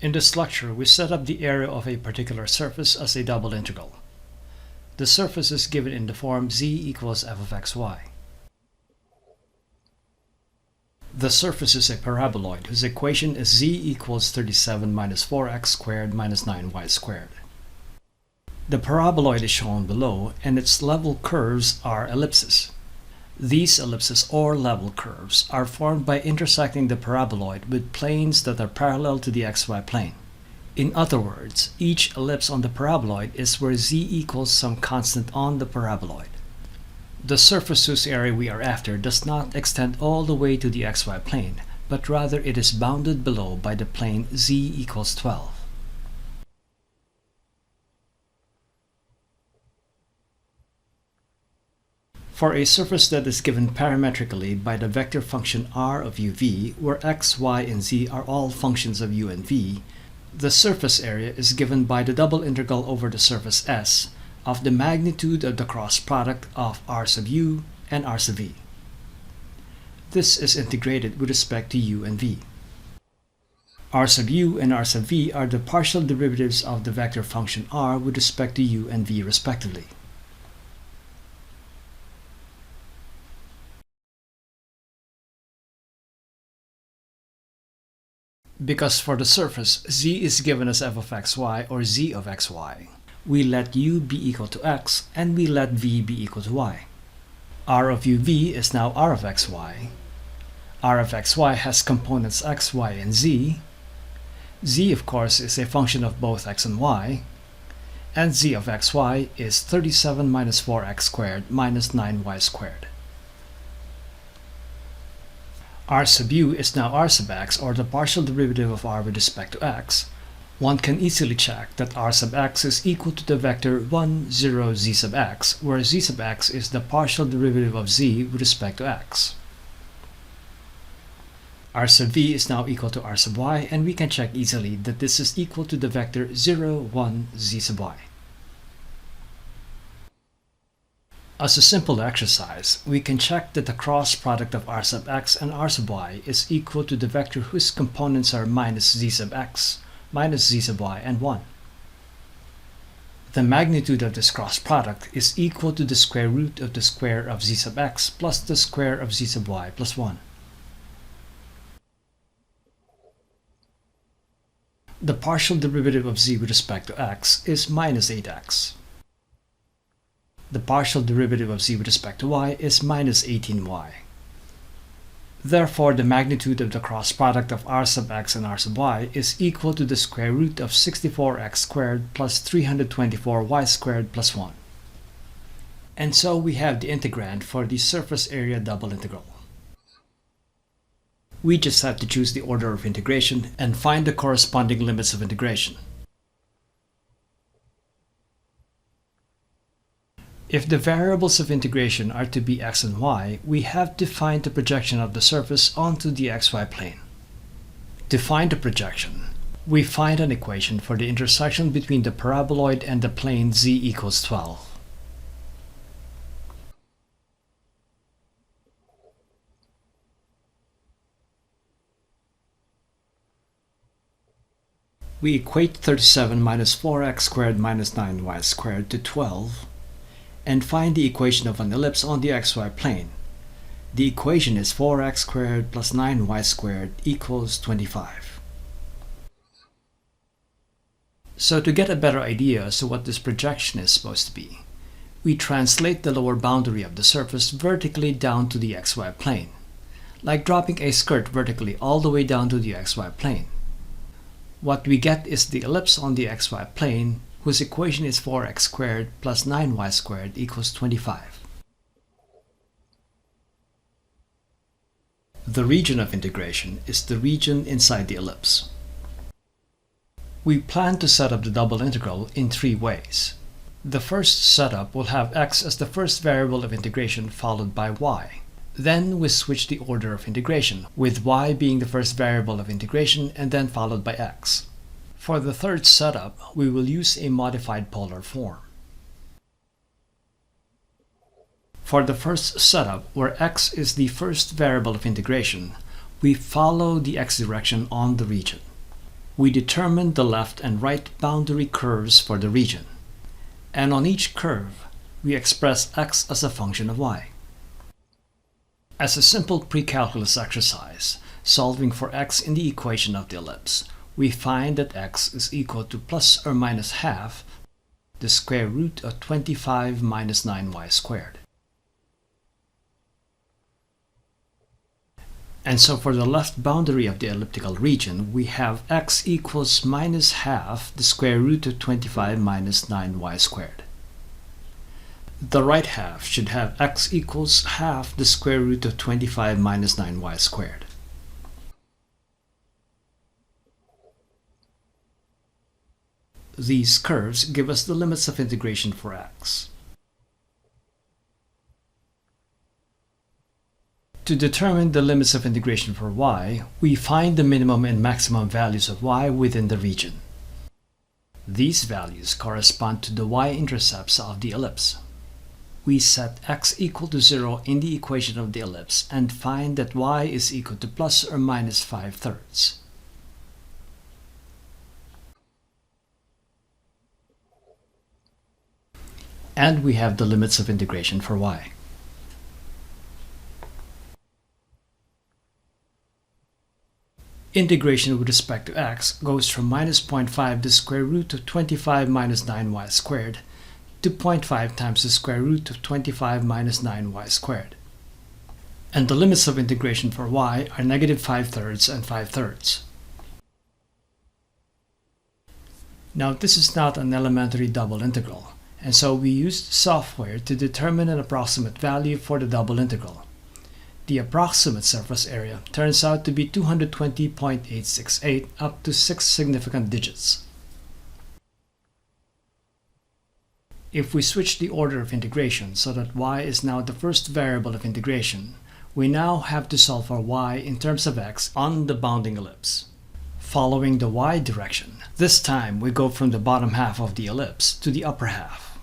In this lecture, we set up the area of a particular surface as a double integral. The surface is given in the form z equals f of xy. The surface is a paraboloid whose equation is z equals 37 minus 4x squared minus 9y squared. The paraboloid is shown below, and its level curves are ellipses. These ellipses or level curves are formed by intersecting the paraboloid with planes that are parallel to the xy plane. In other words, each ellipse on the paraboloid is where z equals some constant on the paraboloid. The surface whose area we are after does not extend all the way to the xy plane, but rather it is bounded below by the plane z equals 12. For a surface that is given parametrically by the vector function r of uv, where x, y, and z are all functions of u and v, the surface area is given by the double integral over the surface S of the magnitude of the cross product of r sub u and r sub v. This is integrated with respect to u and v. R sub u and r sub v are the partial derivatives of the vector function r with respect to u and v respectively. Because for the surface z is given as f of xy or z of xy, we let u be equal to x and we let v be equal to y. R of uv is now r of xy. R of xy has components x, y, and z. Z, of course, is a function of both x and y. And z of xy is 37 minus 4x squared minus 9y squared. R sub u is now r sub x, or the partial derivative of r with respect to x. One can easily check that r sub x is equal to the vector 1, 0, z sub x, where z sub x is the partial derivative of z with respect to x. R sub v is now equal to r sub y, and we can check easily that this is equal to the vector 0, 1, z sub y. As a simple exercise, we can check that the cross product of r sub x and r sub y is equal to the vector whose components are minus z sub x, minus z sub y, and 1. The magnitude of this cross product is equal to the square root of the square of z sub x plus the square of z sub y plus 1. The partial derivative of z with respect to x is minus 8x. The partial derivative of z with respect to y is minus 18y. Therefore, the magnitude of the cross product of r sub x and r sub y is equal to the square root of 64x squared plus 324y squared plus 1. And so we have the integrand for the surface area double integral. We just have to choose the order of integration and find the corresponding limits of integration. If the variables of integration are to be x and y, we have to find the projection of the surface onto the xy plane. To find the projection, we find an equation for the intersection between the paraboloid and the plane z equals 12. We equate 37 minus 4x squared minus 9y squared to 12 and find the equation of an ellipse on the xy plane. The equation is 4x squared plus 9y squared equals 25. So to get a better idea as to what this projection is supposed to be, we translate the lower boundary of the surface vertically down to the xy plane, like dropping a skirt vertically all the way down to the xy plane. What we get is the ellipse on the xy plane, whose equation is 4x squared plus 9y squared equals 25. The region of integration is the region inside the ellipse. We plan to set up the double integral in 3 ways. The first setup will have x as the first variable of integration followed by y. Then we switch the order of integration, with y being the first variable of integration and then followed by x. For the third setup, we will use a modified polar form. For the first setup, where x is the first variable of integration, we follow the x direction on the region. we determine the left and right boundary curves for the region. And on each curve, we express x as a function of y. As a simple pre-calculus exercise, solving for x in the equation of the ellipse, we find that x is equal to plus or minus half the square root of 25 minus 9y squared. And so for the left boundary of the elliptical region, we have x equals minus half the square root of 25 minus 9y squared. The right half should have x equals half the square root of 25 minus 9y squared. These curves give us the limits of integration for x. To determine the limits of integration for y, we find the minimum and maximum values of y within the region. These values correspond to the y-intercepts of the ellipse. We set x equal to 0 in the equation of the ellipse and find that y is equal to plus or minus 5/3. And we have the limits of integration for y. Integration with respect to x goes from minus 0.5 the square root of 25 minus 9y squared to 0.5 times the square root of 25 minus 9y squared. And the limits of integration for y are negative 5/3 and 5/3. Now this is not an elementary double integral, and so we used software to determine an approximate value for the double integral. The approximate surface area turns out to be 220.868 up to 6 significant digits. If we switch the order of integration so that y is now the first variable of integration, we now have to solve for y in terms of x on the bounding ellipse. Following the y direction, this time we go from the bottom half of the ellipse to the upper half.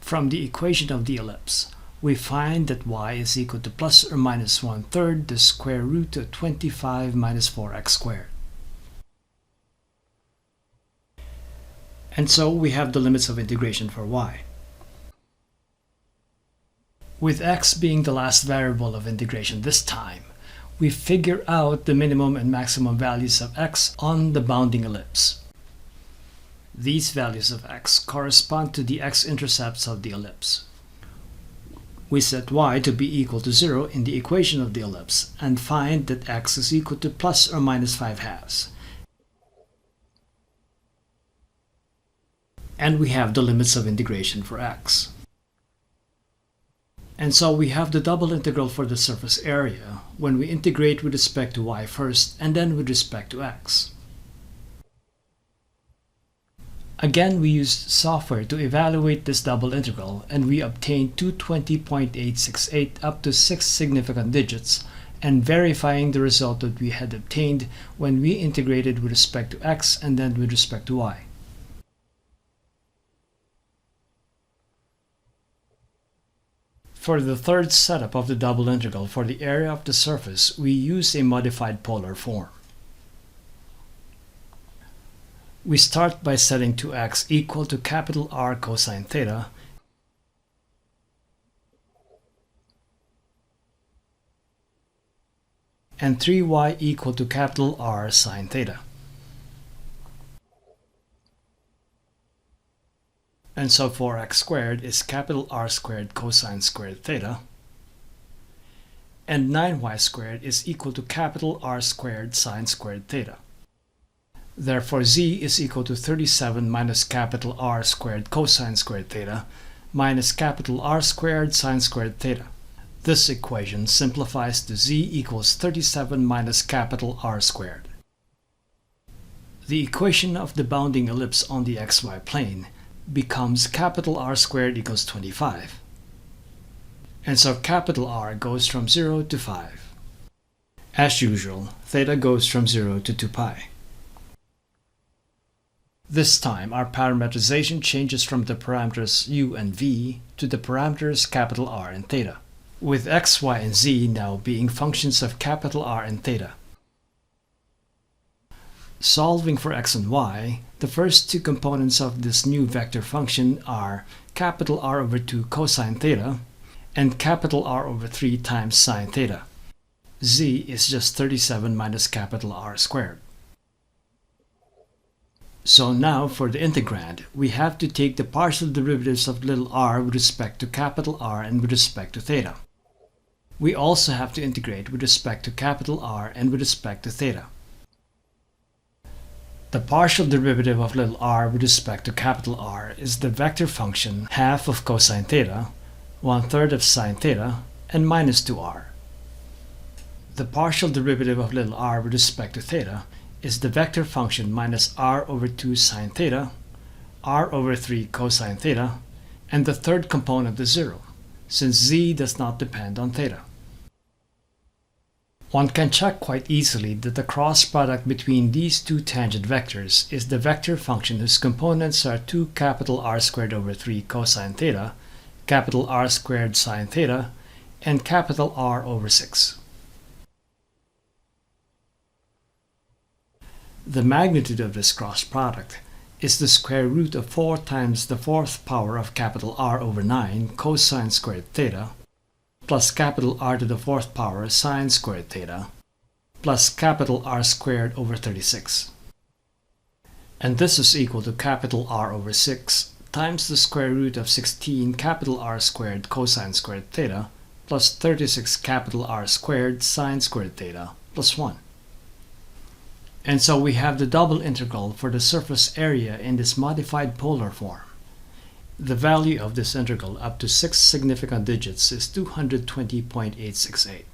From the equation of the ellipse, we find that y is equal to plus or minus 1/3 the square root of 25 minus 4x squared. And so we have the limits of integration for y. With x being the last variable of integration this time, we figure out the minimum and maximum values of x on the bounding ellipse. These values of x correspond to the x-intercepts of the ellipse. We set y to be equal to 0 in the equation of the ellipse and find that x is equal to plus or minus 5/2. And we have the limits of integration for x. And so we have the double integral for the surface area when we integrate with respect to y first and then with respect to x. Again, we used software to evaluate this double integral, and we obtained 220.868 up to 6 significant digits, and verifying the result that we had obtained when we integrated with respect to x and then with respect to y. For the third setup of the double integral for the area of the surface, we use a modified polar form. We start by setting 2x equal to capital R cosine theta and 3y equal to capital R sine theta. And so 4x squared is capital R squared cosine squared theta, and 9y squared is equal to capital R squared sine squared theta. Therefore, z is equal to 37 minus capital R squared cosine squared theta minus capital R squared sine squared theta. This equation simplifies to z equals 37 minus capital R squared. The equation of the bounding ellipse on the xy plane becomes capital R squared equals 25. And so capital R goes from 0 to 5. As usual, theta goes from 0 to 2 pi. This time, our parametrization changes from the parameters u and v to the parameters capital R and theta, with x, y, and z now being functions of capital R and theta. Solving for x and y, the first two components of this new vector function are capital R over 2 cosine theta and capital R over 3 times sine theta. Z is just 37 minus capital R squared. So now for the integrand, we have to take the partial derivatives of little r with respect to capital R and with respect to theta. We also have to integrate with respect to capital R and with respect to theta. The partial derivative of little r with respect to capital R is the vector function half of cosine theta, 1/3 of sine theta, and minus 2r. The partial derivative of little r with respect to theta is the vector function minus r over 2 sine theta, r over 3 cosine theta, and the third component is 0, since z does not depend on theta. One can check quite easily that the cross product between these two tangent vectors is the vector function whose components are 2 capital R squared over 3 cosine theta, capital R squared sine theta, and capital R over 6. The magnitude of this cross product is the square root of 4 times the 4th power of capital R over 9 cosine squared theta, plus capital R to the 4th power sine squared theta, plus capital R squared over 36. And this is equal to capital R over 6 times the square root of 16 capital R squared cosine squared theta, plus 36 capital R squared sine squared theta, plus 1. And so we have the double integral for the surface area in this modified polar form. The value of this integral up to 6 significant digits is 220.868.